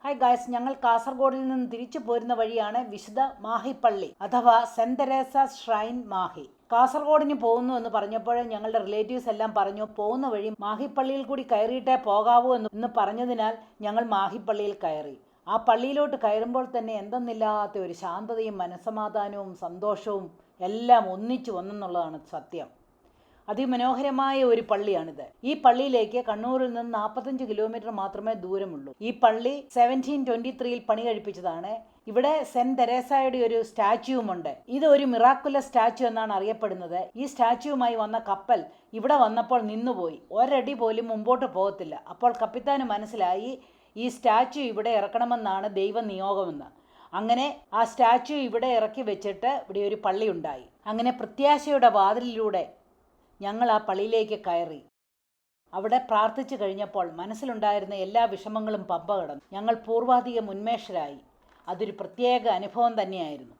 Hi guys, ഞങ്ങൾ കാസർഗോഡിൽ നിന്ന് തിരിച്ചു പോരുന്ന വഴിയാണ് വിശുദ്ധ മാഹി പള്ളി അഥവാ സെന്റ് തെരേസാസ് ഷ്രൈൻ മാഹി. കാസർഗോഡിന് പോകുന്നു എന്ന് പറഞ്ഞപ്പോൾ ഞങ്ങളുടെ റിലേറ്റീവ്സ് എല്ലാം പറഞ്ഞു പോകുന്ന വഴി മാഹിപ്പള്ളിയിൽ കൂടി കയറിയിട്ടേ പോകാവൂ എന്ന് പറഞ്ഞതിനാൽ ഞങ്ങൾ മാഹിപ്പള്ളിയിൽ കയറി. ആ പള്ളിയിലോട്ട് കയറുമ്പോൾ തന്നെ എന്തെന്നില്ലാത്ത ഒരു ശാന്തതയും മനസ്സമാധാനവും സന്തോഷവും എല്ലാം ഒന്നിച്ചു വന്നെന്നുള്ളതാണ് സത്യം. അതിമനോഹരമായ ഒരു പള്ളിയാണിത്. ഈ പള്ളിയിലേക്ക് കണ്ണൂരിൽ നിന്ന് 45 കിലോമീറ്റർ മാത്രമേ ദൂരമുള്ളൂ. ഈ പള്ളി 1723 പണി കഴിപ്പിച്ചതാണ്. ഇവിടെ സെന്റ് തെരേസയുടെ ഒരു സ്റ്റാച്യുവുമുണ്ട്. ഇത് ഒരു മിറാക്കുലസ് സ്റ്റാച്യു എന്നാണ് അറിയപ്പെടുന്നത്. ഈ സ്റ്റാച്യുവുമായി വന്ന കപ്പൽ ഇവിടെ വന്നപ്പോൾ നിന്നുപോയി. ഒരടി പോലും മുമ്പോട്ട് പോകത്തില്ല. അപ്പോൾ കപ്പിത്താന് മനസ്സിലായി ഈ സ്റ്റാച്യു ഇവിടെ ഇറക്കണമെന്നാണ് ദൈവ നിയോഗമെന്ന്. അങ്ങനെ ആ സ്റ്റാച്യു ഇവിടെ ഇറക്കി വെച്ചിട്ട് ഇവിടെ ഒരു പള്ളി ഉണ്ടായി. അങ്ങനെ പ്രത്യാശയുടെ വാതിലിലൂടെ ഞങ്ങൾ ആ പള്ളിയിലേക്ക് കയറി. അവിടെ പ്രാർത്ഥിച്ചു കഴിഞ്ഞപ്പോൾ മനസ്സിലുണ്ടായിരുന്ന എല്ലാ വിഷമങ്ങളും പമ്പ കടന്നു. ഞങ്ങൾ പൂർവാധികം ഉന്മേഷരായി. അതൊരു പ്രത്യേക അനുഭവം തന്നെയായിരുന്നു.